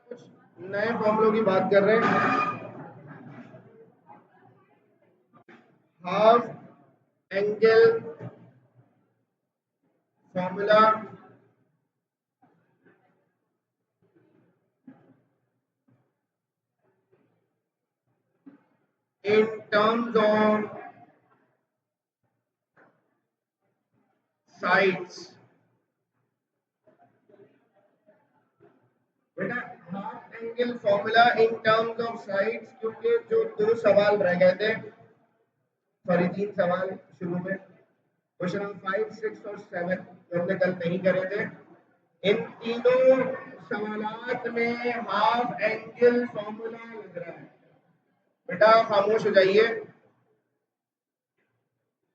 कुछ नए फॉर्मूलों की बात कर रहे हैं। Half angle formula in terms of sides। बेटा half angle formula in terms of sides, क्योंकि जो दो सवाल रह गए थे, सॉरी 3 सवाल शुरू में, क्वेश्चन नंबर 5, 6 और 7 जो हमने कल नहीं करे थे, इन तीनों सवालात में हाफ एंगल फॉर्मूला लग रहा है। बेटा खामोश हो जाइए।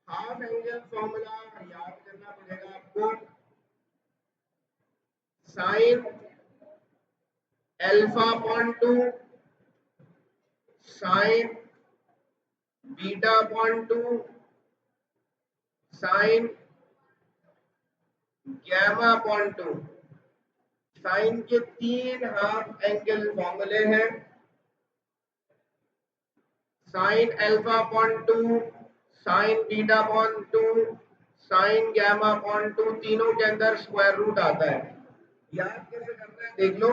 हाफ एंगल फॉर्मूला याद करना पड़ेगा आपको। Sine alpha upon 2 sine beta upon 2 sine gamma upon 2। Sine के 3 हाफ एंगल फॉर्मूले हैं। Sine alpha upon 2, sine beta upon 2, sine gamma upon 2, तीनों के अंदर स्क्वायर रूट आता है। याद कैसे करना है देख लो।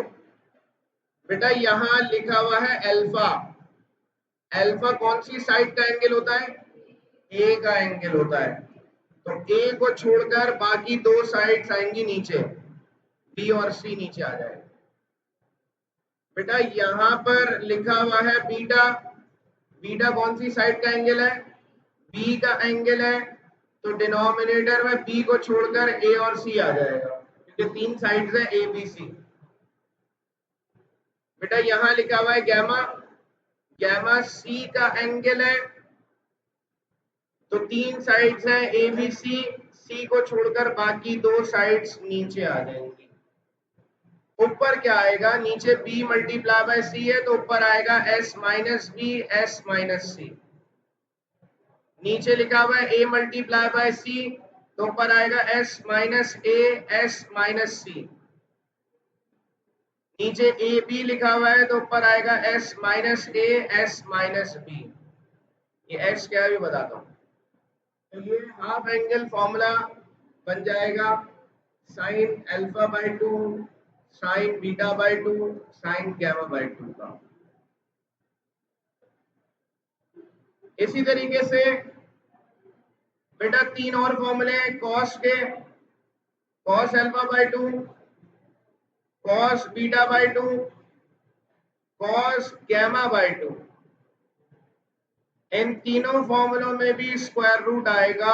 बेटा यहां लिखा हुआ है अल्फा। अल्फा कौन सी साइड का एंगल होता है? ए का एंगल होता है। तो ए को छोड़कर बाकी दो साइड्स आएंगी नीचे, बी और सी नीचे आ जाएगा। बेटा यहां पर लिखा हुआ है बीटा। बीटा कौन सी साइड का एंगल है? बी का एंगल है। तो डिनोमिनेटर में बी को छोड़कर ए और सी आ जाएगा, क्योंकि 3 साइड्स है ए बी सी। बेटा यहां लिखा हुआ है गैमा। गैमा सी का एंगल है। तो 3 साइड्स हैं ए बी सी। सी को छोड़कर बाकी दो साइड्स नीचे आ जाएंगी। ऊपर क्या आएगा? नीचे b मल्टीप्लाई बाय सी है, तो ऊपर आएगा s minus B S minus C. नीचे लिखा हुआ है a मल्टीप्लाई बाय सी, तो ऊपर आएगा s minus A S minus C. नीचे ए बी लिखा हुआ है, तो ऊपर आएगा s minus A S minus B. ये s क्या है भी बताता हूँ। तो ये हाफ एंगल फॉर्मूला बन जाएगा sine alpha by 2 sine beta by 2 sine gamma by 2 का। इसी तरीके से बेटा 3 और फॉर्मूले हैं कॉस के। Cos alpha by 2, cos beta by 2, cos gamma by 2। इन तीनों फॉर्मूलों में भी स्क्वायर रूट आएगा।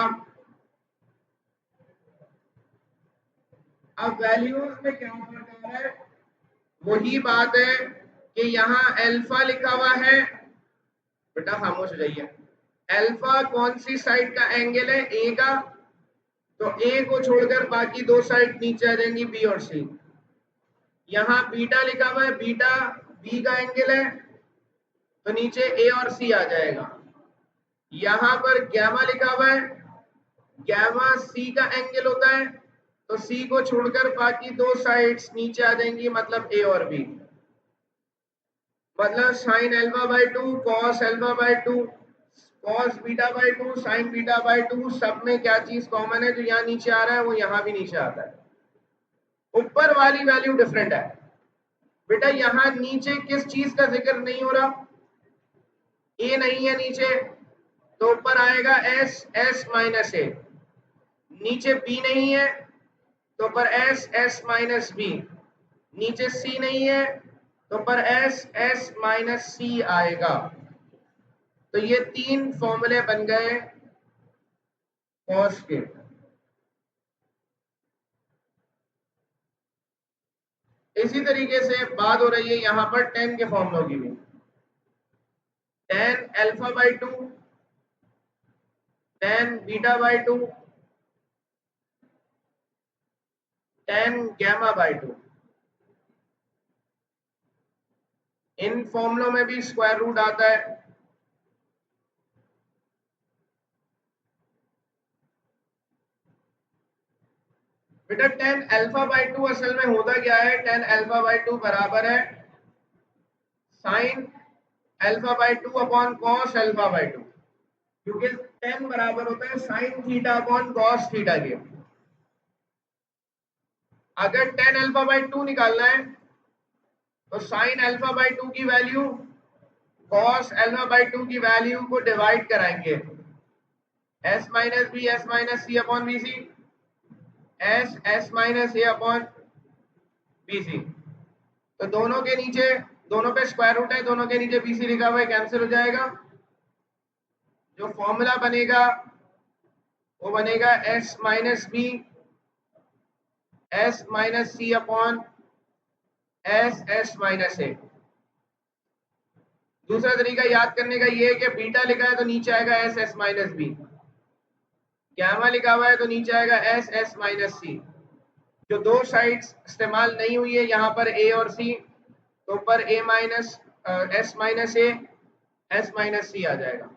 अब वैल्यूज में क्या फर्क आ रहा है? वही बात है कि यहाँ अल्फा लिखा हुआ है। बेटा खामोश हो जाइए। अल्फा कौन सी साइड का एंगल है? ए का। तो ए को छोड़कर बाकी दो साइड नीचे आ जाएंगी, बी और सी। यहाँ बीटा लिखा हुआ है। बीटा बी का एंगल है, तो नीचे ए और सी आ जाएगा। यहाँ पर गैमा लिखा हुआ है। गैमा सी का एंगल होता है, तो सी को छोड़कर बाकी दो साइड्स नीचे आ जाएंगी, मतलब ए और बी। मतलब sign alpha by 2 cos alpha by 2 cos beta by 2 sine beta by 2, सब में क्या चीज कॉमन है? जो यहाँ नीचे आ रहा है वो यहाँ भी नीचे आता है। ऊपर वाली वैल्यू डिफरेंट है। बेटा यहाँ नीचे किस चीज का जिक्र नहीं हो रहा? ए नहीं है नीचे, तो ऊपर आएगा एस एस माइनस ए। नीचे बी नहीं है, तो ऊपर एस एस माइनस बी। नीचे सी नहीं है, तो ऊपर एस एस माइनस सी आएगा। तो ये 3 फॉर्मूले बन गए कॉस के। इसी तरीके से बात हो रही है यहां पर टेन के फॉर्मूलों की भी। Tan alpha by 2, tan beta by 2, tan gamma by 2। इन फॉर्मूलों में भी स्क्वायर रूट आता है। बेटा टेन अल्फा बाय 2 असल में होता क्या है? टेन अल्फा बाय 2 बराबर है sign alpha by 2 upon cos alpha by 2, क्योंकि tan बराबर होता है sine theta upon cos theta के। अगर tan अल्फा बाई 2 निकालना है तो साइन अल्फा बाई 2 की वैल्यू कॉस अल्फा बाई 2 की वैल्यू को डिवाइड कराएंगे, s minus B S minus C upon B C, S minus A upon B C. तो दोनों के नीचे, दोनों पे स्क्वायर रूट है, दोनों के नीचे बी सी लिखा हुआ है, कैंसिल हो जाएगा। जो फॉर्मूला बनेगा वो बनेगा S minus B S minus C upon S minus A. दूसरा तरीका याद करने का ये है कि बीटा लिखा है तो नीचे आएगा एस माइनस बी, गैमा लिखा हुआ है तो नीचे आएगा एस माइनस सी। जो दो साइड्स इस्तेमाल नहीं हुई है यहाँ पर ए और सी, तो ऊपर A minus S minus A S minus C आ जाएगा।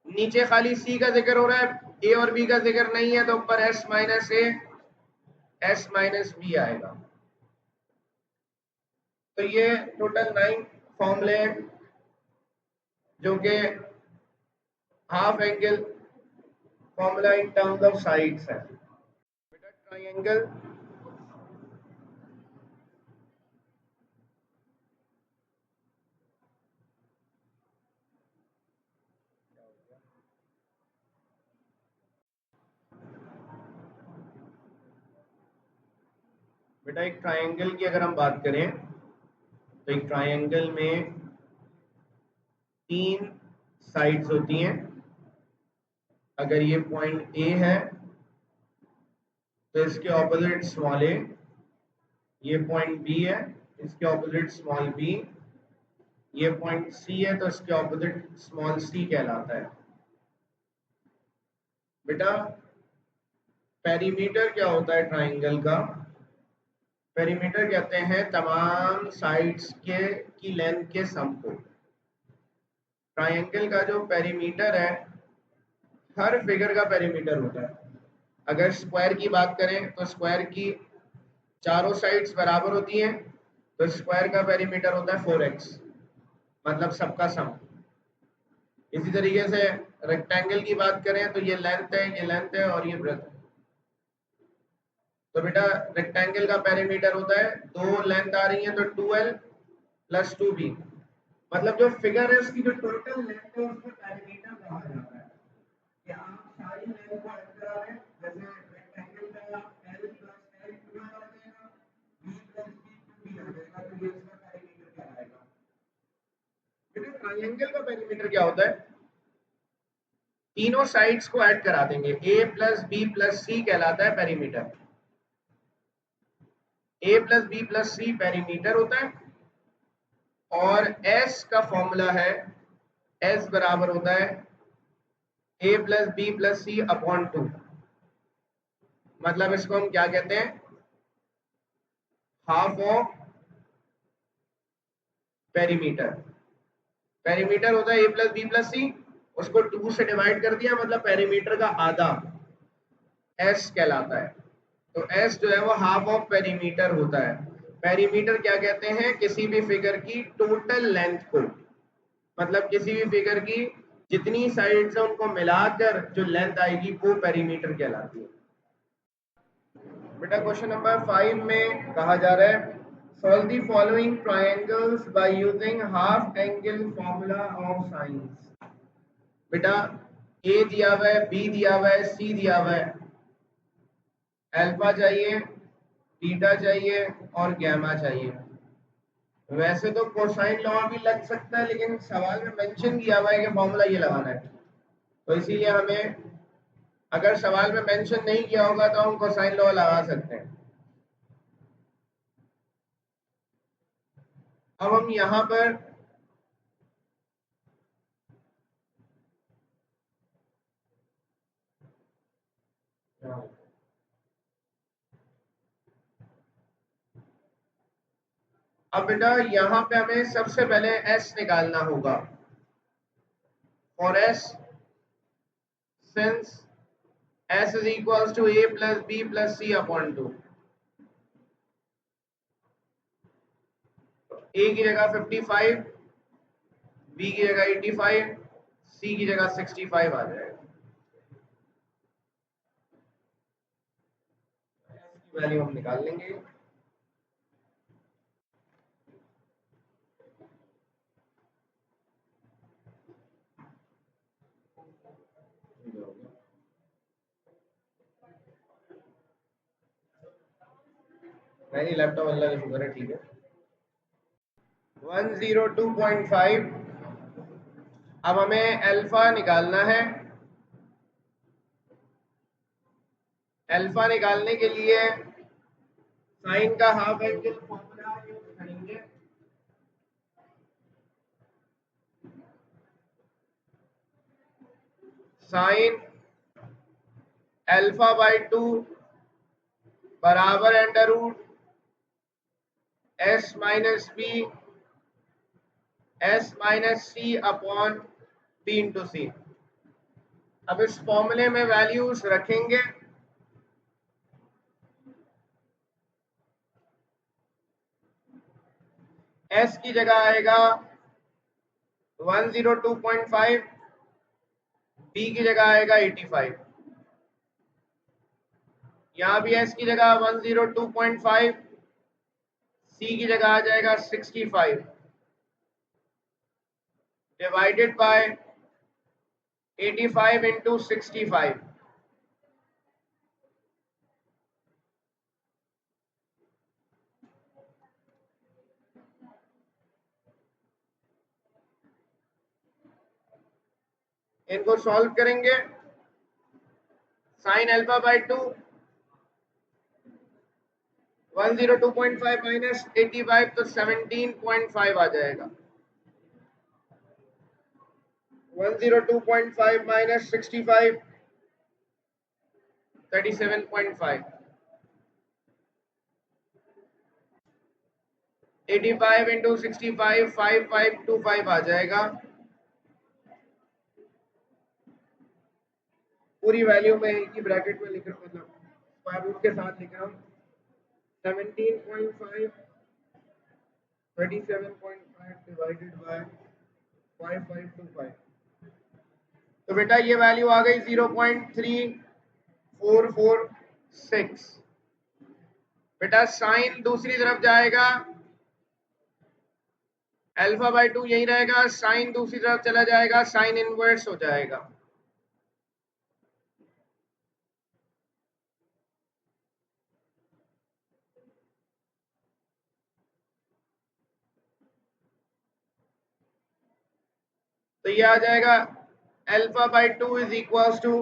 नीचे खाली सी का जिक्र हो रहा है, ए और बी का जिक्र नहीं है, तो ऊपर S minus A S minus B आएगा। तो ये टोटल 9 फॉर्मूले जो कि half angle formula in terms of sides है। बेटा ट्राइंगल बेटा एक ट्राइंगल की अगर हम बात करें तो एक ट्राइंगल में 3 साइड्स होती हैं। अगर ये पॉइंट ए है तो इसके ऑपोजिट स्मॉल ए, ये पॉइंट बी है इसके ऑपोजिट स्मॉल बी, ये पॉइंट सी है तो इसके ऑपोजिट स्मॉल सी कहलाता है। बेटा पेरीमीटर क्या होता है ट्राइंगल का? पेरीमीटर कहते हैं तमाम साइड्स के की लेंथ के सम को। ट्राइंगल का जो पेरीमीटर है, हर फिगर का पेरीमीटर होता है। अगर स्क्वायर की बात करें तो स्क्वायर की चारों साइड्स बराबर होती हैं, तो स्क्वायर का पेरीमीटर होता है 4x, मतलब सबका सम। इसी तरीके से रेक्टेंगल की बात करें तो ये लेंथ है, ये लेंथ है और ये ब्रेड्थ है। तो बेटा रेक्टेंगल का पेरीमीटर होता है, दो लेंथ आ रही है तो 2l प्लस 2b, मतलब जो फिगर है उसकी जो टोटल लेंथ है उसको पेरीमीटर कहा जाता है। कि आप सारी लेंथ को ऐड करा रहे हैं, जैसे रेक्टेंगल का l प्लस l 2l आ जाएगा, b प्लस b 2b आ जाएगा, तो ये इसका पेरीमीटर कहलाएगा। बेटा ट्रायंगल का पेरीमीटर क्या होता है? तीनों साइड्स को ऐड करा देंगे, a plus B plus C कहलाता है perimeter. a plus B plus C perimeter होता है और s का फॉर्मूला है, s बराबर होता है a plus B plus C upon 2। मतलब इसको हम क्या कहते हैं? Half of perimeter. पेरीमीटर होता है a प्लस बी प्लस सी, उसको 2 से डिवाइड कर दिया, मतलब पेरीमीटर का आधा s कहलाता है। तो s जो है वो हाफ ऑफ पेरीमीटर होता है। पेरीमीटर क्या कहते हैं? किसी भी फिगर की टोटल लेंथ को, मतलब किसी भी फिगर की जितनी साइड्स है उनको मिलाकर जो लेंथ आएगी वो पेरीमीटर कहलाती है। बेटा क्वेश्चन नंबर 5 में कहा जा रहा है solve the following triangles by using half angle formula of science. बेटा ए दिया हुआ है, बी दिया हुआ है, सी दिया हुआ है, अल्फा चाहिए, बीटा चाहिए और गैमा चाहिए। वैसे तो कोसाइन लॉ भी लग सकता है, लेकिन सवाल में मेंशन किया हुआ है कि फॉर्मूला ये लगाना है, तो इसीलिए हमें, अगर सवाल में मेंशन नहीं किया होगा तो हम कोसाइन लॉ लगा सकते हैं। अब हम यहाँ पर अब बेटा यहाँ पे हमें सबसे पहले s निकालना होगा। For s, since s is equals to a plus B plus C upon 2, a की जगह 55, बी की जगह 85, सी की जगह 65 आ जाएगा। इसकी वैल्यू हम निकाल लेंगे। नहीं, लैपटॉप अल्लाह का शुक्र है ठीक है। 102.5। अब हमें अल्फा निकालना है। अल्फा निकालने के लिए साइन का हाफ एंगल फॉर्मूला यूज करेंगे। साइन अल्फा बाई 2 बराबर under root S minus B S minus C upon B into C. अब इस फॉर्मूले में वैल्यूज रखेंगे। एस की जगह आएगा 102.5, बी की जगह आएगा 85। यहां भी एस की जगह 102.5, सी की जगह आ जाएगा 65 डिवाइडेड बाय 85 इंटू 65। इनको सॉल्व करेंगे। साइन अल्फा बाई 2 102.5 माइनस 85 तो 17.5 आ जाएगा। 102.5 माइनस 65 37.5। 85 इंटू 65 5525 आ जाएगा। पूरी वैल्यू में एक ही ब्रैकेट में लिख रहा हूँ, मतलब स्क्वायर रूट के साथ लिख रहा हूँ। 17.5 37.5 डिवाइडेड बाय 5525। तो बेटा ये वैल्यू आ गई 0.3446। बेटा साइन दूसरी तरफ जाएगा, अल्फा बाई 2 यही रहेगा, साइन दूसरी तरफ चला जाएगा, साइन इनवर्स हो जाएगा। तो ये आ जाएगा alpha by 2 is equals to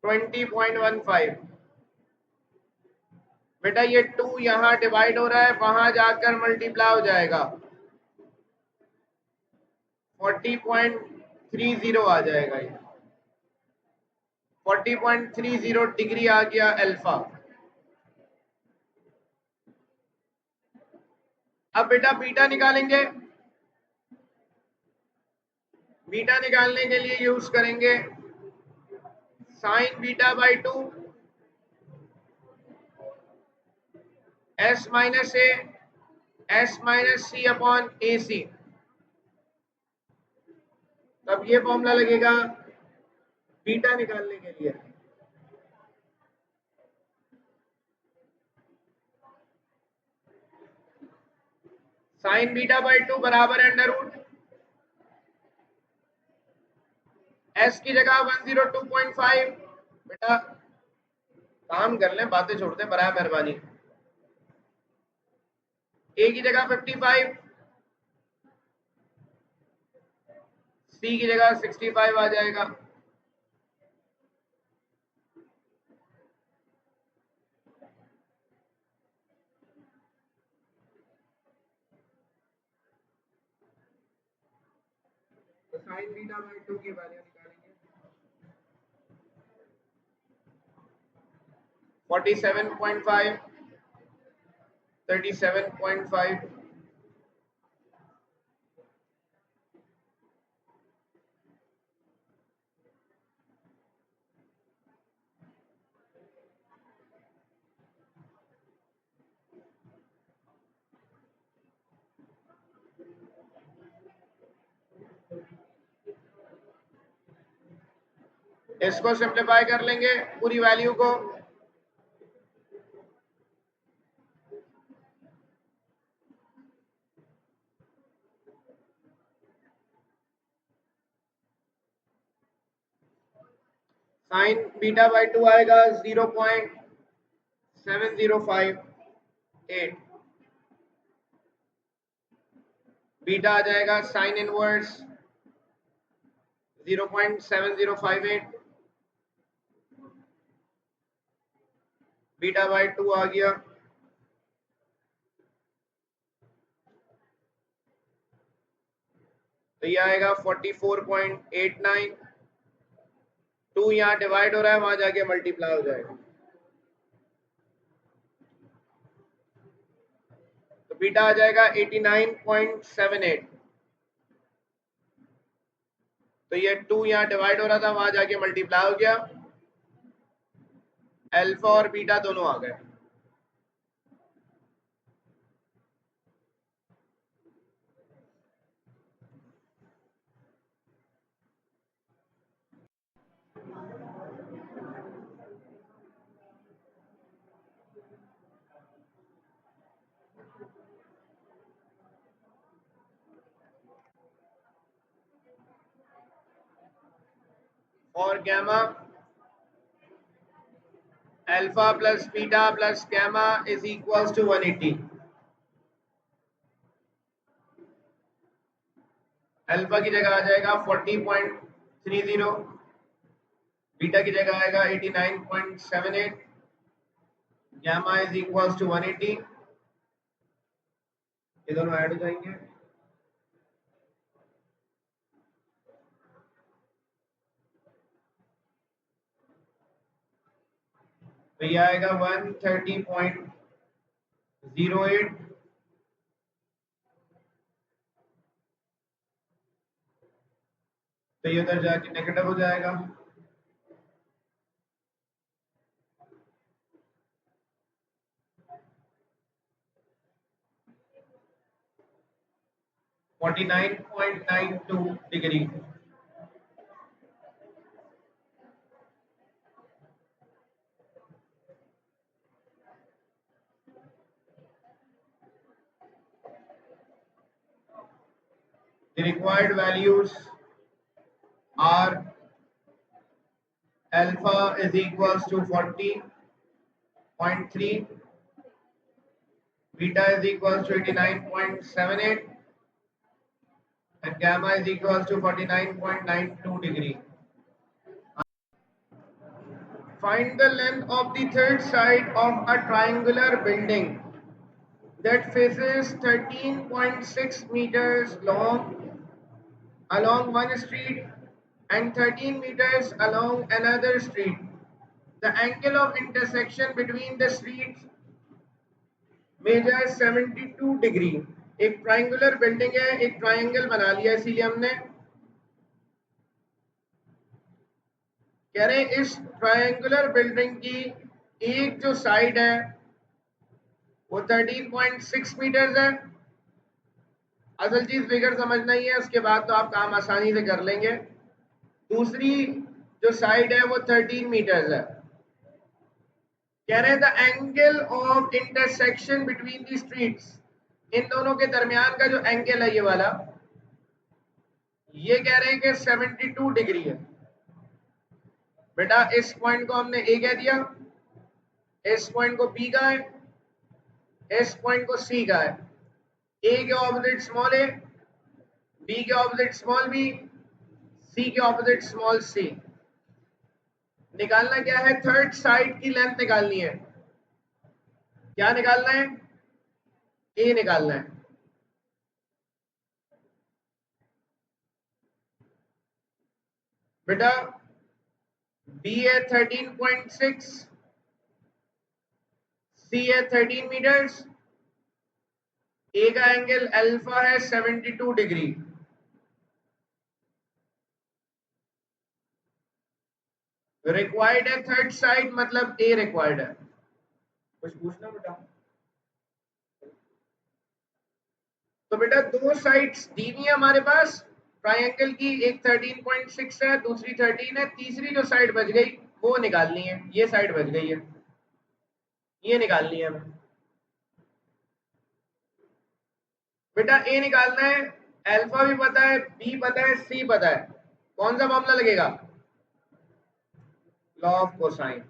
20.15। बेटा ये 2 यहाँ डिवाइड हो रहा है, वहां जाकर मल्टीप्लाई हो जाएगा, 40.30 आ जाएगा। ये 40.30 डिग्री आ गया अल्फा। अब बेटा बीटा निकालेंगे। बीटा निकालने के लिए यूज करेंगे sine beta by 2 S minus A S minus C upon A C. तब ये फॉर्मूला लगेगा बीटा निकालने के लिए। साइन बीटा बाई 2 बराबर अंडर रूट एस की जगह 102.5। बेटा काम कर लें, बातें छोड़ते हैं बराबर मेहरबानी। ए की जगह 55, सी की जगह 65 आ जाएगा। तो साइन बीटा बाई 2 की वैल्यू निकालेंगे 47.5 37.5। इसको सिंप्लीफाई कर लेंगे पूरी वैल्यू को, साइन बीटा बाई 2 आएगा 0.7058, बीटा आ जाएगा साइन इनवर्स 0.7058, बीटा बाई 2 आ गया, तो ये आएगा 44.89, 2 यहाँ डिवाइड हो रहा है, वहां जाके मल्टीप्लाई हो जाएगा, तो बीटा आ जाएगा 89.78, तो ये 2 यहाँ डिवाइड हो रहा था, वहां जाके मल्टीप्लाई हो गया, अल्फा और बीटा दोनों आ गए। और gamma alpha plus beta plus gamma is equals to 180, alpha की जगह आ जाएगा 40.30, बीटा की जगह आएगा 89.78, gamma is equals to 180, ये दोनों ऐड हो जाएंगे, तो ये आएगा 130.08, तो ये उधर जाके नेगेटिव हो जाएगा, 49.92 degree. The required values are alpha is equals to 40.3, beta is equals to 89.78, and gamma is equals to 49.92 degree. Find the length of the third side of a triangular building that faces 13.6 meters long along one street and 13 meters along another street. The angle of intersection between the streets measures 72 degree. एक triangular building है, एक triangle बना लिया, इसीलिए हमने कह रहे हैं इस ट्राइंगुलर बिल्डिंग की एक जो साइड है वो 13.6 मीटर्स है। असल चीज फिगर समझना ही है, उसके बाद तो आप काम आसानी से कर लेंगे। दूसरी जो साइड है वो 13 मीटर्स है। कह रहे हैं the angle of intersection between the streets, इन दोनों के दरमियान का जो एंगल है ये वाला, ये कह रहे हैं कि 72 डिग्री है। बेटा इस पॉइंट को हमने ए कह दिया, इस पॉइंट को बी का है, इस पॉइंट को सी का है। ए के ऑपोजिट स्मॉल ए, बी के ऑपोजिट स्मॉल बी, सी के ऑपोजिट स्मॉल सी। निकालना क्या है? थर्ड साइड की लेंथ निकालनी है। क्या निकालना है? ए निकालना है। बेटा बी है 13.6, सी है 13 मीटर्स, ए का एंगल अल्फा है 72 डिग्री। रिक्वायर्ड है थर्ड साइड, मतलब ए रिक्वायर्ड है। कुछ पूछना बेटा? तो बेटा दो साइड्स दी हुई है हमारे पास, ट्राइंगल की एक 13.6 है, दूसरी 13 है, तीसरी जो साइड बच गई वो निकालनी है। ये साइड बच गई है, ये निकालनी है हमें। बेटा ए निकालना है, अल्फा भी पता है, बी पता है, सी पता है। कौन सा मामला लगेगा? Law of cosine.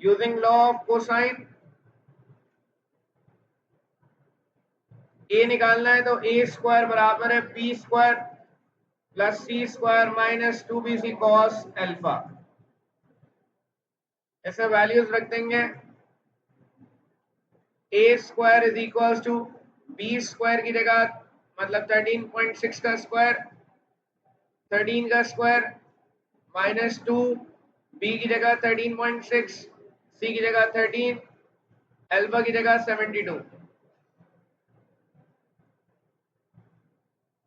Using law of cosine A निकालना है, तो ए स्क्वायर बराबर है B square plus C square minus 2bc cos alpha. ऐसे वैल्यूज रख देंगे। A square is equal to B square की जगह मतलब 13.6 का स्क्वायर, 13 का स्क्वायर माइनस 2, बी की जगह 13.6, सी की जगह 13, अल्फा की जगह 72।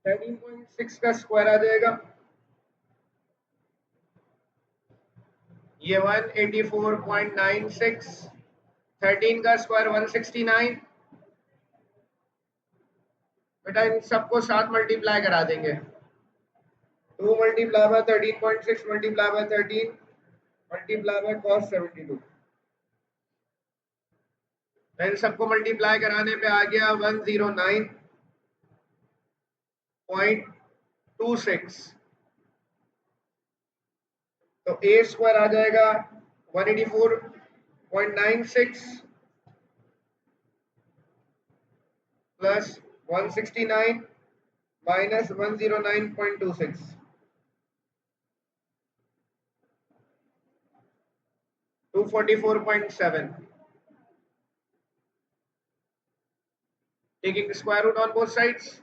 13.6 का स्क्वायर आ जाएगा, ये 184.96, 13 का स्क्वायर 169। बेटा इन सबको साथ मल्टीप्लाई करा देंगे। 2 multiply by 13.6 multiply by 13 multiply by cos 72। इन सबको मल्टीप्लाई कराने पे आ गया 109.26। तो ए स्क्वायर आ जाएगा 184.96 plus 169 minus 109.26, 244.7। taking square root on both sides।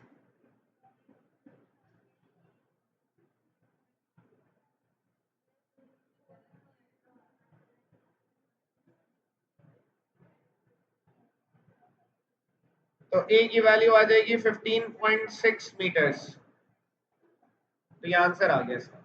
तो ए की वैल्यू आ जाएगी 15.6 मीटर्स। तो ये आंसर आ गया इसका।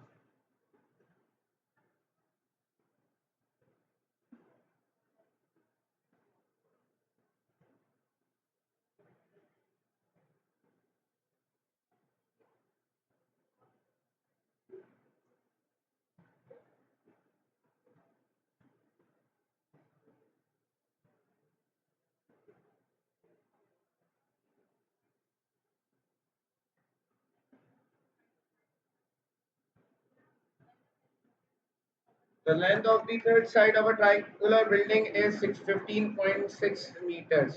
The length of the third side of a triangular building is 15.6 meters।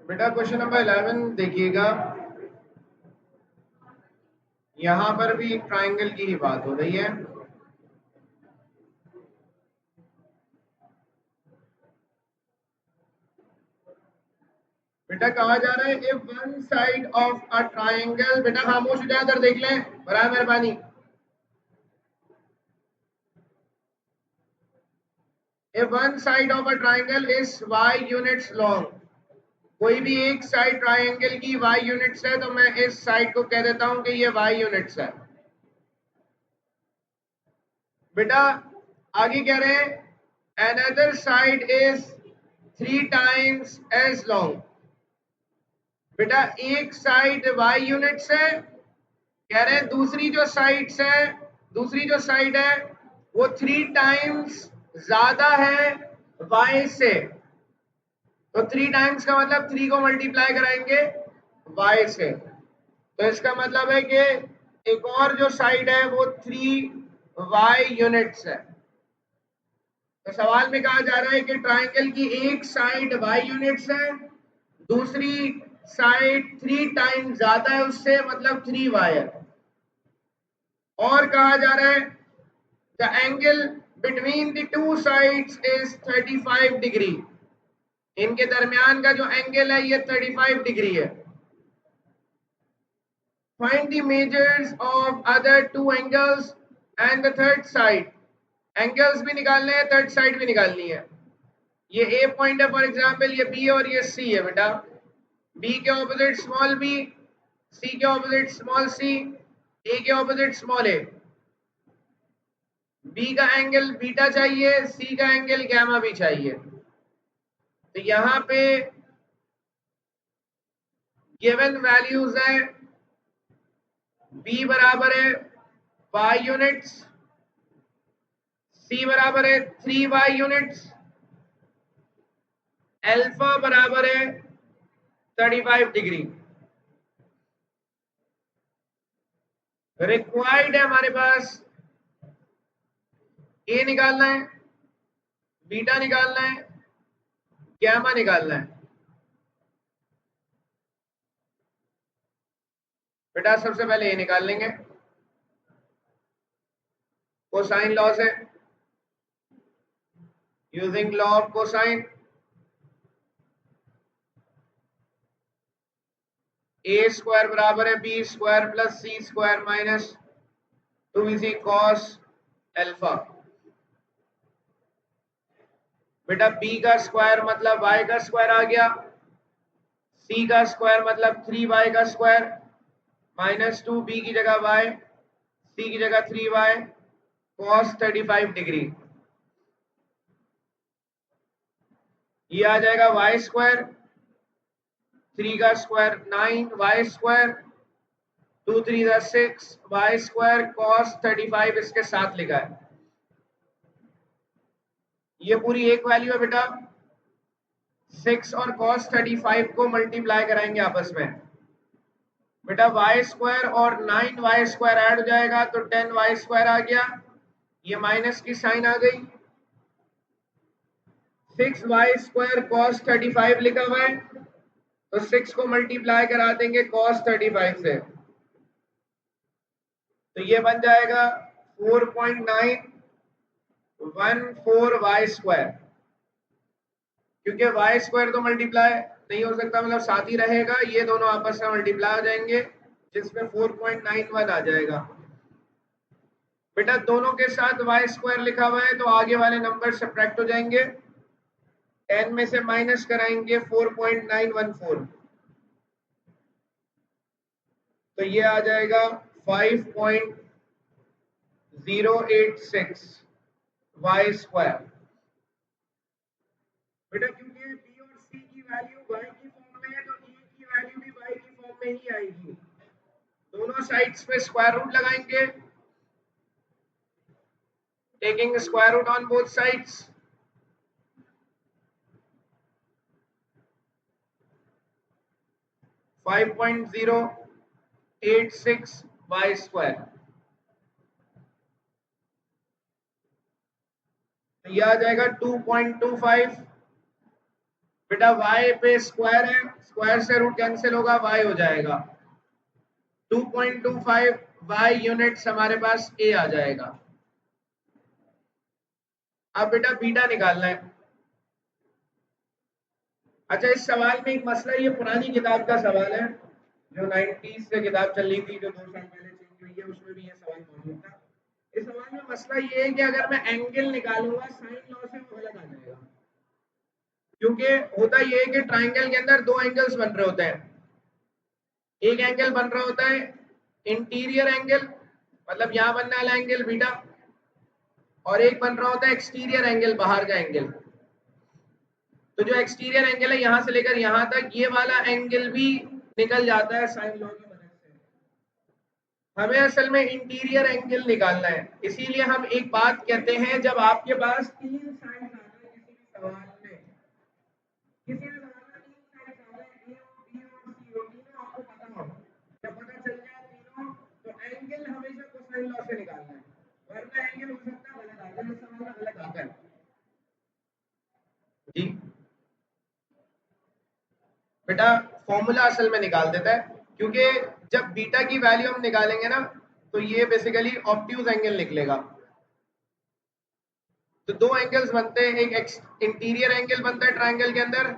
बेटा क्वेश्चन नंबर 11 देखिएगा, यहां पर भी एक ट्राइंगल की ही बात हो रही है। बेटा कहा जा रहा है if one side of a triangle, बेटा खामोश हो जाए, इधर देख लें बराबर मेहरबानी। If one side of a triangle is y units long, कोई भी एक साइड ट्राइंगल की y यूनिट्स है, तो मैं इस साइड को कह देता हूं कि ये y यूनिट्स है। बेटा आगे कह रहे हैं another side is 3 times as long. बेटा एक साइड y यूनिट्स है, कह रहे हैं दूसरी जो साइड्स है, दूसरी जो साइड है वो 3 टाइम्स ज्यादा है y से। तो 3 टाइम्स का मतलब 3 को मल्टीप्लाई कराएंगे y से, तो इसका मतलब है कि एक और जो साइड है वो 3y यूनिट्स है। तो सवाल में कहा जा रहा है कि ट्राइंगल की एक साइड y यूनिट्स है, दूसरी साइड 3 टाइम्स ज्यादा है उससे, मतलब 3y है। और कहा जा रहा है the angle between the two sides is 35 degree. इनके दरमियान का जो एंगल है ये 35 डिग्री है। Find the measures of other two angles and the third side. Angles भी निकालने हैं, थर्ड साइड भी निकालनी है। ये ए पॉइंट है फॉर एग्जांपल, ये बी और ये सी है। बेटा बी के ऑपोजिट स्मॉल बी, सी के ऑपोजिट स्मॉल सी, ए के ऑपोजिट स्मॉल ए। बी का एंगल बीटा चाहिए, सी का एंगल गैमा भी चाहिए। तो यहां पे गिवन वैल्यूज है b बराबर है y यूनिट्स, c बराबर है 3y यूनिट्स, अल्फा बराबर है 35 डिग्री। रिक्वायर्ड है हमारे पास ए निकालना है, बीटा निकालना है, गैमा निकालना है। बेटा सबसे पहले ए निकाल लेंगे, कोसाइन लॉ से, using law of cosine. A square बराबर है B square plus C square minus 2bc cos alpha. बेटा b का स्क्वायर मतलब y का स्क्वायर आ गया, c का स्क्वायर मतलब 3y का स्क्वायर माइनस 2b की जगह y, c की जगह 3y cos 35 डिग्री। ये आ जाएगा y स्क्वायर, 3 का square 9 y square, 2 3 6 y square cos 35 इसके साथ लिखा है। ये पूरी एक वैल्यू है बेटा। 6 और cos 35 को मल्टीप्लाई कराएंगे आपस में। बेटा y स्क्वायर और 9y स्क्वायर ऐड हो जाएगा तो 10y स्क्वायर आ गया, ये माइनस की साइन आ गई। 6y स्क्वायर cos 35 लिखा हुआ है तो 6 को मल्टीप्लाई करा देंगे cos 35 से, तो ये बन जाएगा 4.914 y स्क्वायर। क्योंकि y स्क्वायर तो मल्टीप्लाई नहीं हो सकता, मतलब साथ ही रहेगा, ये दोनों आपस में मल्टीप्लाई हो जाएंगे जिसमें 4.91 आ जाएगा। बेटा दोनों के साथ y स्क्वायर लिखा हुआ है तो आगे वाले नंबर सब्ट्रैक्ट हो जाएंगे, 10 में से माइनस कराएंगे 4.914 तो ये आ जाएगा 5.086 y स्क्वायर। बेटा क्योंकि b और c की वैल्यू y की फॉर्म में है तो e की वैल्यू भी y की फॉर्म में ही आएगी। दोनों साइड्स पे स्क्वायर रूट लगाएंगे, taking square root on both sides. Five 5.086 y square, तो यह आ जाएगा 2.25। बेटा y पे स्क्वायर है, स्क्वायर से रूट कैंसिल होगा, y हो जाएगा 2.25 y यूनिट्स हमारे पास a आ जाएगा। अब बेटा बीटा निकालना है। अच्छा इस सवाल में एक मसला, ये पुरानी किताब का सवाल है जो 90s से किताब चल रही थी, जो 2 साल पहले चेंज हुई है, उसमें भी ये सवाल मौजूद था। इस सवाल में मसला ये है कि अगर मैं एंगल निकालूंगा साइन लॉ से वो गलत आ जाएगा, क्योंकि होता ये है कि ट्राइंगल के अंदर दो एंगल्स बन रहे होते हैं। एक एंगल बन रहा होता है इंटीरियर एंगल, मतलब यहां बनने वाला एंगल बीटा, और एक बन रहा होता है एक्सटीरियर एंगल, बाहर का एंगल। तो जो एक्सटीरियर एंगल है यहां से लेकर यहां तक, ये वाला एंगल भी निकल जाता है साइन लॉ की मदद से। हमें असल में इंटीरियर एंगल निकालना है, इसीलिए हम एक बात कहते हैं, जब आपके पास तीन साइड आते हैं किसी भी सवाल में, किसी भी सवाल में तीन साइड आते हैं, ए और बी और सी और, तीनों आपको पता हो, जब पता चल जाए तीनों, तो एंगल हमेशा कोसाइन लॉ से निकालना है, वरना एंगल हो सकता है गलत आता है, इस सवाल में गलत आता है जी। बेटा फॉर्मूला असल में निकाल देता है, क्योंकि जब बीटा की वैल्यू हम निकालेंगे ना तो ये बेसिकली ऑब्ट्यूज एंगल निकलेगा। तो दो एंगल्स बनते हैं, एक इंटीरियर एंगल बनता है ट्रायंगल के अंदर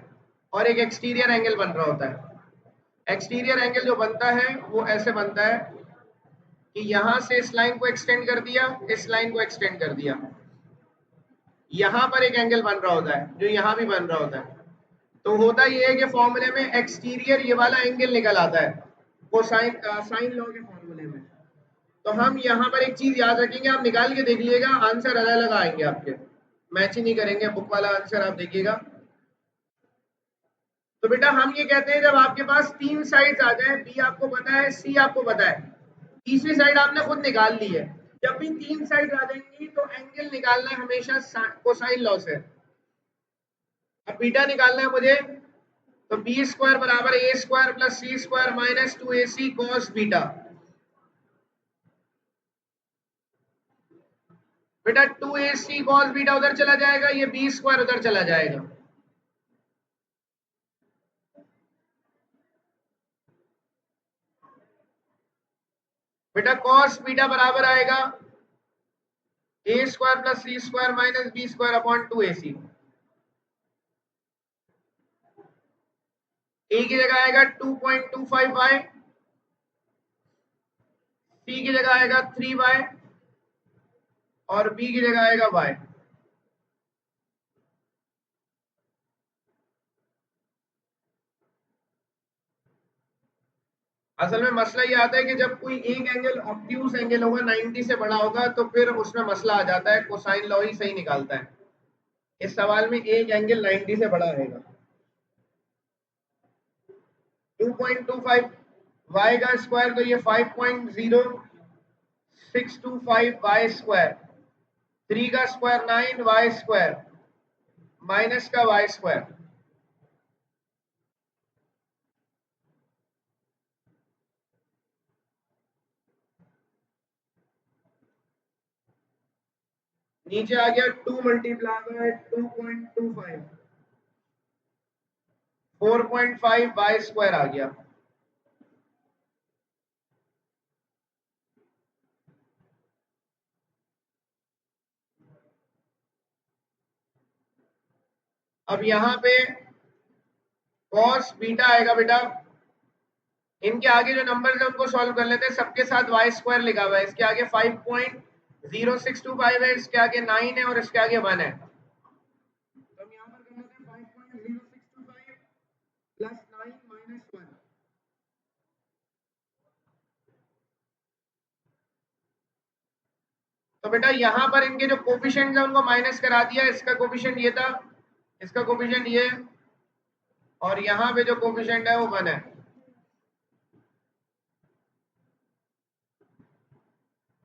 और एक एक्सटीरियर एंगल बन रहा होता है। एक्सटीरियर एंगल जो बनता है वो ऐसे बनता है कि यहां से इस लाइन को एक्सटेंड कर दिया, इस लाइन को एक्सटेंड कर दिया, यहां पर एक एंगल बन रहा होता है जो यहां भी बन रहा होता है। तो होता ये है कि फॉर्मूले में एक्सटीरियर ये वाला एंगल निकल आता है कोसाइन साइन लॉ के फॉर्मूले में। तो हम यहाँ पर एक चीज याद रखेंगे, आप निकाल के देख लीजिएगा, आंसर अलग अलग आएंगे आपके, मैच ही नहीं करेंगे, बुक वाला आंसर आप देखिएगा। तो बेटा हम ये कहते हैं जब आपके पास तीन साइड्स आ जाए, बी आपको पता है, सी आपको पता है, तीसरी साइड आपने खुद निकाल ली है, जब भी तीन साइड आ जाएंगी तो एंगल निकालना है हमेशा कोसाइन लॉ से। अब बीटा निकालना है मुझे, तो बी स्क्वायर बराबर A square plus C square minus 2ac cos beta. बेटा 2ac कॉस बीटा उधर चला जाएगा, ये बी स्क्वायर उधर चला जाएगा। बेटा कॉस बीटा बराबर आएगा A square plus C square minus B square upon 2ac। A की जगह आएगा 2.25y, सी की जगह आएगा 3y और बी की जगह आएगा y। असल में मसला ये आता है कि जब कोई एक एंगल ऑब्ट्यूज एंगल होगा 90 से बड़ा होगा तो फिर उसमें मसला आ जाता है, कोसाइन लॉ ही सही निकालता है। इस सवाल में एक एंगल 90 से बड़ा रहेगा। 2.25 y का स्क्वायर, तो ये 5.0625 y स्क्वायर, 3 का स्क्वायर 9 y स्क्वायर माइनस का y स्क्वायर। नीचे आ गया 2 मल्टीप्लाई बाय 2.25, 4.5 y स्क्वायर आ गया। अब यहाँ पे cos बीटा आएगा बेटा, इनके आगे जो नंबर्स है उनको सॉल्व कर लेते हैं, सबके साथ y स्क्वायर लिखा हुआ है, इसके आगे 5.0625 है, इसके आगे 9 है और इसके आगे 1 है। तो हम यहाँ पर कर लेते हैं 5.0625 प्लस 9 माइनस 1। तो बेटा यहाँ पर इनके जो कोफिशिएंट है उनको माइनस करा दिया, इसका कोफिशिएंट ये था, इसका कोफिशिएंट ये, और यहाँ पे जो कोफिशिएंट है वो 1 है।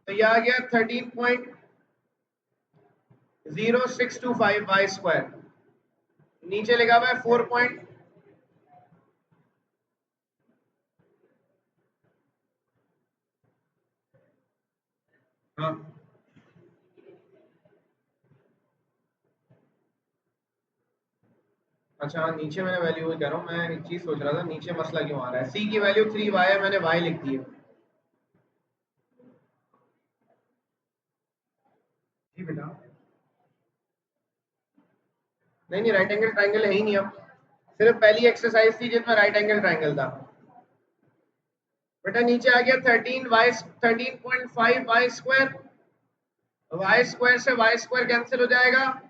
तो ये आ गया 13.0625 y स्क्वायर, नीचे लिखा हुआ है 4 पॉइंट, हाँ अच्छा हाँ, नीचे मैंने वैल्यू वही कह रहा हूँ, मैं एक चीज सोच रहा था नीचे मसला क्यों आ रहा है। सी की वैल्यू 3y है, मैंने y लिख दी है। जी बेटा, नहीं नहीं राइट एंगल ट्राइंगल है ही नहीं, अब सिर्फ पहली एक्सरसाइज थी जिसमें राइट एंगल ट्राइंगल था। बेटा नीचे आ गया 13.5 वाई स्क्वायर, वाई स्क्वायर से वाई स्क्वायर कैंसिल हो जाएगा,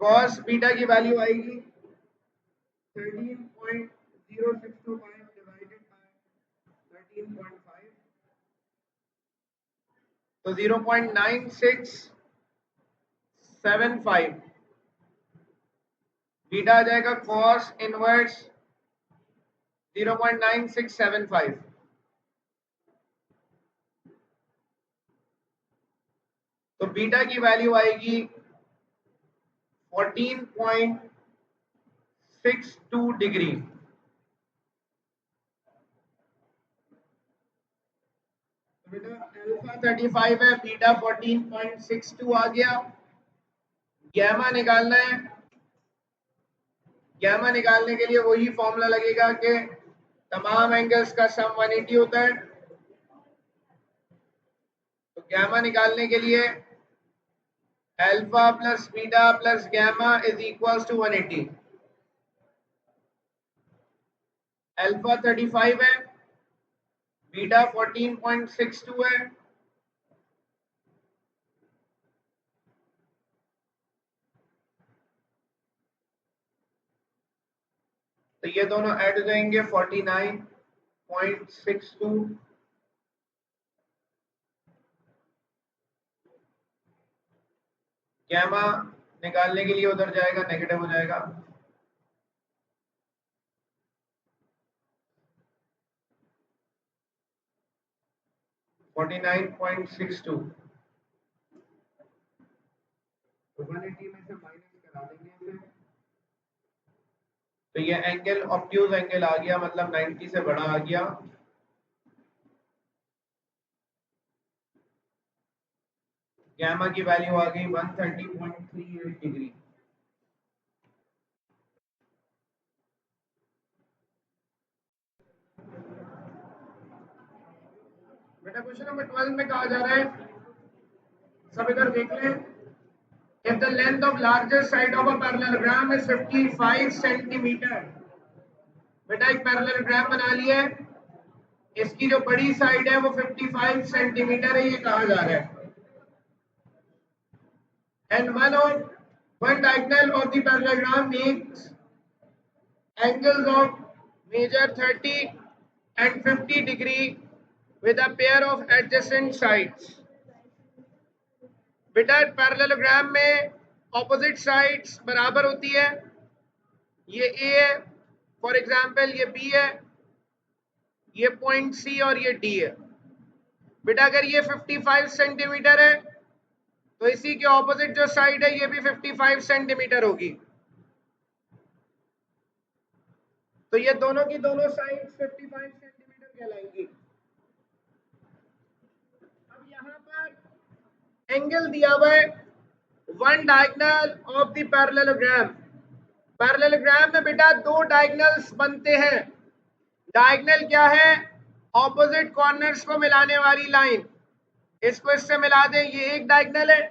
कॉस बीटा की वैल्यू आएगी 13.0625 डिवाइडेड बाय 13.5, तो 0.9675, बीटा आ जाएगा कॉस इनवर्स 0.9675। तो बीटा की वैल्यू आएगी 14.62 डिग्री। बेटा अल्फा 35 है, बीटा 14.62 आ गया। गैमा निकालना है, गैमा निकालने के लिए वही फॉर्मूला लगेगा कि तमाम एंगल्स का सम 180 होता है। तो गैमा निकालने के लिए alpha plus beta plus gamma is equals to 180। Alpha 35 है, बीटा 14.62 है, तो ये दोनों ऐड हो जाएंगे 49.62, गैमा निकालने के लिए उधर जाएगा, नेगेटिव हो जाएगा। $49.62 तो 180 में से माइनस करा देंगे इसे, तो ये एंगल ऑब्ट्यूज एंगल आ गया, मतलब 90 से बड़ा आ गया। गैमा की वैल्यू आ गई 130.38 डिग्री। बेटा क्वेश्चन नंबर 12 में कहा जा रहा है, सब इधर देख लें। If the length of largest side of a parallelogram is 55 centimetre, बेटा एक पैरेललोग्राम बना लिया है, इसकी जो बड़ी साइड है वो 55 सेंटीमीटर है, ये कहा जा रहा है। And one diagonal of the parallelogram makes angles of major 30 and 50 degree with a pair of adjacent sides। बेटा पैरेललोग्राम में ऑपोजिट साइड्स बराबर होती है, ये ए है फॉर एग्जांपल, ये बी है, ये पॉइंट सी और ये डी है। बेटा अगर ये 55 सेंटीमीटर है तो इसी के ऑपोजिट जो साइड है ये भी 55 सेंटीमीटर होगी, तो ये दोनों की दोनों साइड्स 55 सेंटीमीटर कहलाएंगी। अब यहाँ पर एंगल दिया हुआ है one diagonal of the parallelogram. Parallelogram में बेटा दो डायगोनल्स बनते हैं। डायगोनल क्या है? ऑपोजिट कॉर्नर्स को मिलाने वाली लाइन। इसको इससे मिला दें, ये एक डायगोनल है,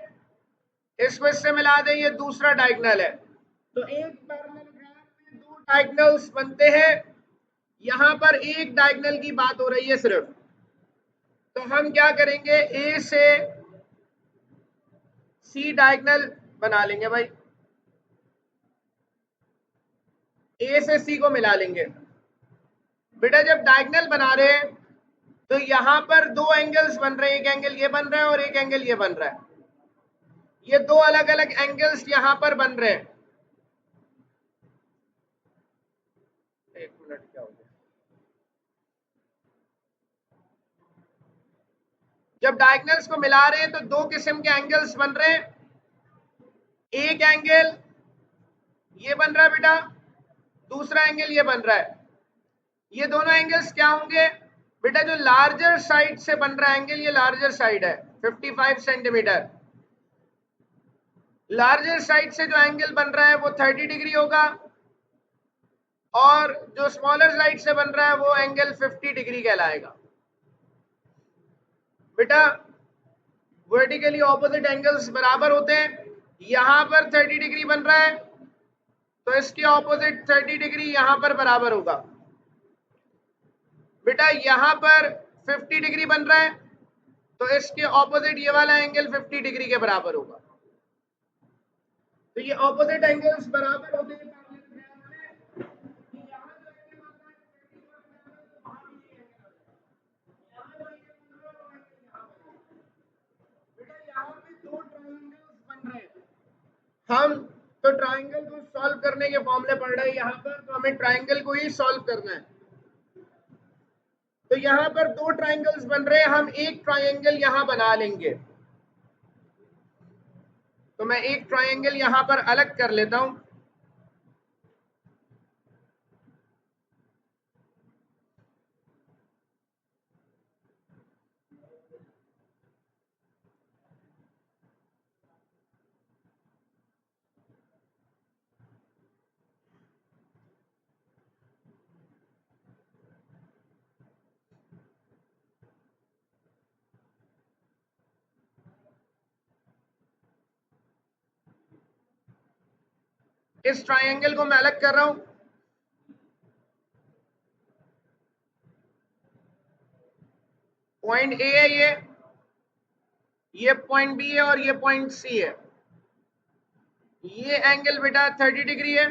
इसको इससे मिला दें, ये दूसरा डायगोनल है। तो एक पैरेललोग्राम में दो डायगोनल्स बनते हैं, यहां पर एक डायगोनल की बात हो रही है सिर्फ। तो हम क्या करेंगे, ए से सी डायगोनल बना लेंगे भाई, ए से सी को मिला लेंगे। बेटा जब डायगोनल बना रहे हैं तो यहां पर दो एंगल्स बन रहे हैं, एक एंगल ये बन रहा है और एक एंगल ये बन रहा है। ये दो अलग अलग एंगल्स यहां पर बन रहे हैं। एक मिनट, क्या हो गया? जब डायगोनल्स को मिला रहे हैं तो दो किस्म के एंगल्स बन रहे हैं। एक एंगल ये बन रहा है बेटा, दूसरा एंगल ये बन रहा है। ये दोनों एंगल्स क्या होंगे बेटा? जो लार्जर साइड से बन रहा एंगल, ये लार्जर साइड है 55 सेंटीमीटर। लार्जर साइड से जो एंगल बन रहा है वो 30 डिग्री होगा, और जो स्मॉलर साइड से बन रहा है वो एंगल 50 डिग्री कहलाएगा। बेटा वर्टिकली ऑपोजिट एंगल्स बराबर होते हैं। यहां पर 30 डिग्री बन रहा है तो इसके ऑपोजिट 30 डिग्री यहां पर बराबर होगा। बेटा यहां पर 50 डिग्री बन रहा है तो इसके ऑपोजिट ये वाला एंगल 50 डिग्री के बराबर होगा। तो ये ऑपोजिट एंगल्स बराबर होते हैं। हम तो ट्राइंगल को सॉल्व करने के फॉर्मूले पढ़ रहे हैं यहाँ पर, तो हमें ट्राइंगल को ही सॉल्व करना है। तो यहाँ पर दो ट्राइंगल्स बन रहे हैं, हम एक ट्राइंगल यहाँ बना लेंगे। तो मैं एक ट्राइंगल यहाँ पर अलग कर लेता हूं। इस ट्राइंगल को मैं अलग कर रहा हूं। पॉइंट ए है, ये पॉइंट बी है और ये पॉइंट सी है। ये एंगल बेटा 30 डिग्री है,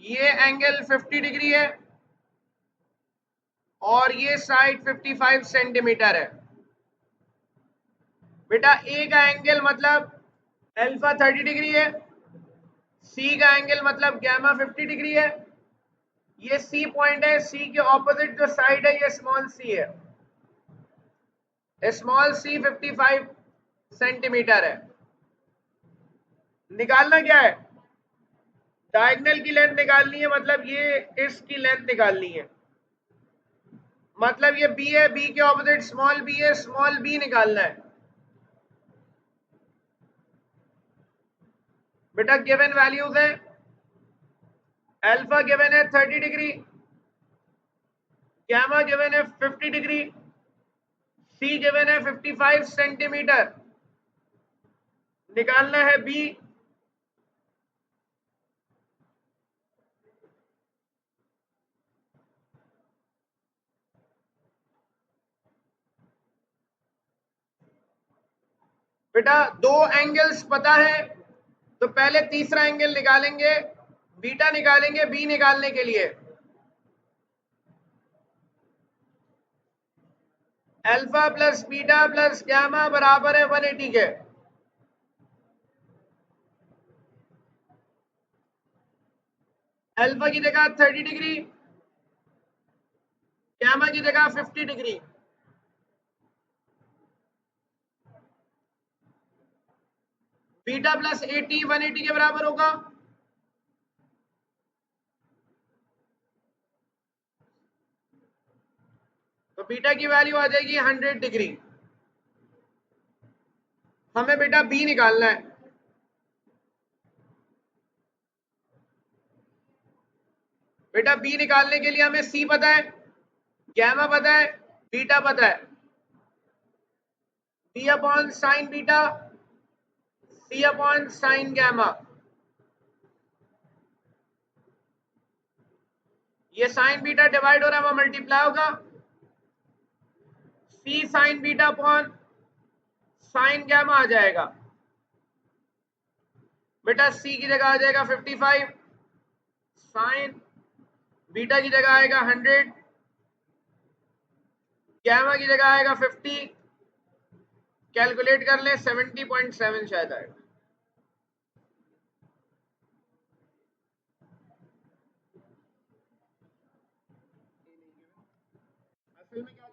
ये एंगल 50 डिग्री है, और ये साइड 55 सेंटीमीटर है। बेटा ए का एंगल मतलब अल्फा 30 डिग्री है, सी का एंगल मतलब गैमा 50 डिग्री है। ये सी पॉइंट है, सी के ऑपोजिट जो साइड है ये स्मॉल सी है, स्मॉल सी 55 सेंटीमीटर है। निकालना क्या है, डायगोनल की लेंथ निकालनी है, मतलब ये इसकी लेंथ निकालनी है, मतलब ये बी है, बी के ऑपोजिट स्मॉल बी है, स्मॉल बी निकालना है। बेटा गिवन वैल्यूज है, अल्फा गिवन है 30 डिग्री, गैमा गिवन है 50 डिग्री, सी गिवन है 55 सेंटीमीटर, निकालना है बी। बेटा दो एंगल्स पता है, तो पहले तीसरा एंगल निकालेंगे, बीटा निकालेंगे बी निकालने के लिए। Alpha plus beta plus gamma बराबर है 180 के। अल्फा की जगह 30 डिग्री, गैमा की जगह 50 डिग्री। बीटा प्लस 80 180 के बराबर होगा। तो बीटा की वैल्यू आ जाएगी 100 डिग्री। हमें बेटा बी निकालना है। बेटा बी निकालने के लिए हमें सी पता है, गैमा पता है, बीटा पता है। B upon sine beta, C upon sine gamma. ये साइन बीटा डिवाइड हो रहा है, वो मल्टीप्लाई होगा। C sine beta upon sine gamma आ जाएगा। बेटा सी की जगह आ जाएगा 55, साइन बीटा की जगह आएगा 100, गैमा की जगह आएगा 50। कैलकुलेट कर ले, 70.7 शायद आएगा। असल में क्या